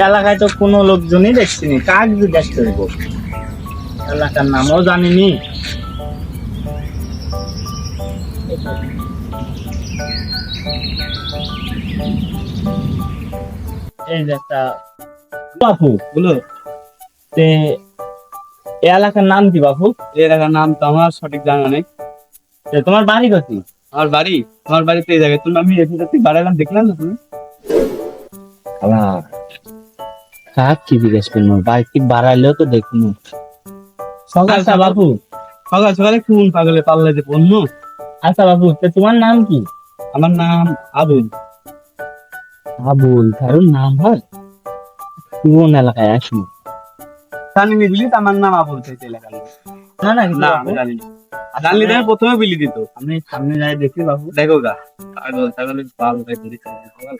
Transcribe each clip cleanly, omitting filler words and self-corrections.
এলাকায় তো কোনো লোকজনই দেখছি নি, কাক জিজ্ঞাসা করবো? এলাকার নামও জানিনি। এই যে একটা বাপু বলো। তে এই এলাকার নাম কি বাপু? এই এলাকার নাম তো আমার সঠিক জানা নেই। তে তোমার বাড়ি কোথায়? আমার বাড়িতে এই জায়গায়। তুমি আমি এখান থেকে বাড়াইলাম, দেখলাম না তুমি? কাক কি জিজ্ঞেস করবো, বাইক বাড়াইলেও তো দেখুন। আচ্ছা বাপু, সকাল সকালে কোন পাগলে পাল্লা যে পড়লো। আচ্ছা বাপু, তে তোমার নাম কি? আমার নাম আবুল। আবুল, কারণ নাম হয় কোন এলাকায় আসুন? জানি নি বিলি, আমার নাম আবুল থেকে এলাকার লোক। না না না আমি জানি না। জানলে তো আমি প্রথমে বিলি দিত। আমি সামনে যাই দেখি বাবু। দেখো গা, পাগল ছাগলের পাল উঠাই ধরি সকাল।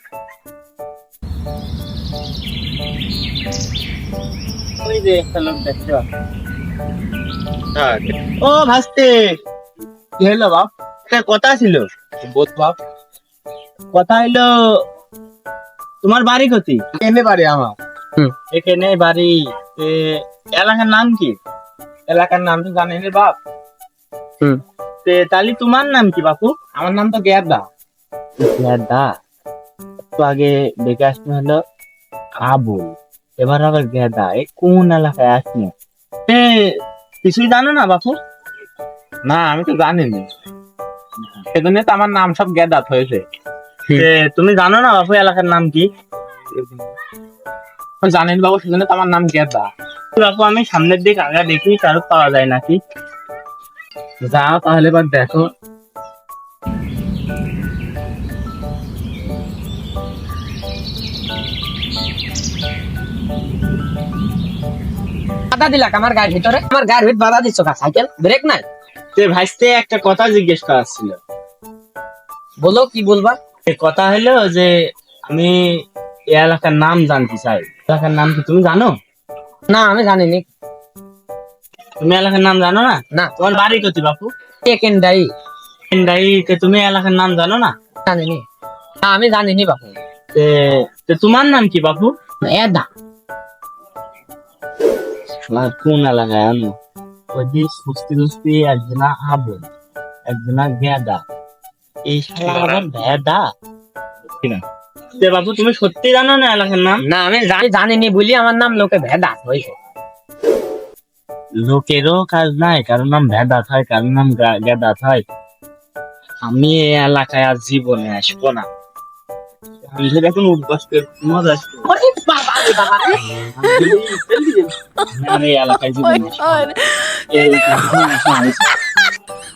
ওই যে একটা লোক দেখতে পাচ্ছি। ও ভাস্তে, কি হলো বাপ? একটা কথা ছিল। বোধ বাপ। কথা হইলো, তোমার বাড়ি কোথায়? এনে বাড়ি আমার। এখানে বাড়ি। তে এলাকার নাম কি? এলাকার নাম তো জানি না বাপ। তে তাহলে তোমার নাম কি বাপু? আমার নাম তো গেদা। গেদা। একটু আগে দেখে আসতে হলো আবুল, এবার আবার গেদা। এই কোন এলাকায় আসনি? তে কিছুই জানো না বাপু? না আমি তো জানি না, সেজন্য তো আমার নাম সব গেদাত হয়েছে। তে তুমি জানো না বাপু এলাকার নাম কি? জানেন বাবু, সেজন্য তো আমার নাম গেদা। বাপু আমি সামনের দিক আগে দেখি কারো পাওয়া যায় নাকি। যাও তাহলে এবার দেখো। বাধা দিলাক আমার গাড়ির ভিতরে, আমার গাড়ির ভিতরে বাধা দিচ্ছ কা? সাইকেল ব্রেক নাই? তে ভাইস্তে একটা কথা জিজ্ঞেস করার ছিল। বলো কি বলবা? এ কথা হলো যে আমি এই এলাকার নাম জানতে চাই। এলাকার নাম কি তুমি জানো? না আমি জানি নি। তুমি এলাকার নাম জানো না? না তোমার বাড়ি কোথায় বাপু? সেকেন্ডারি তে তুমি এলাকার নাম জানো না? জানি নি। না আমি জানি নি বাপু। তে তে তোমার নাম কি বাপু? এদা আর কোন এলাকায় আনো? ওই যে সুস্তি সুস্তি একজনা আবুল, একজনা গেদা, এই শালা আবার ভেদা। তে বাপু তুমি সত্যি জানো না এলাকার নাম? না আমি জানি নি বলি আমার নাম লোকে ভেদা হয়েছে। লোকেরও কাজ নাই, কারোর নাম ভেদা হয়, কারোর নাম গেদা হয়। আমি এই এলাকায় আর জীবনে আসবো না। আমি যদি এখন উঠবাস করে মজা আসবো, ওরে বাবা রে বাবা রে। আমি আর এই এলাকায় জীবনে আসবো না। এই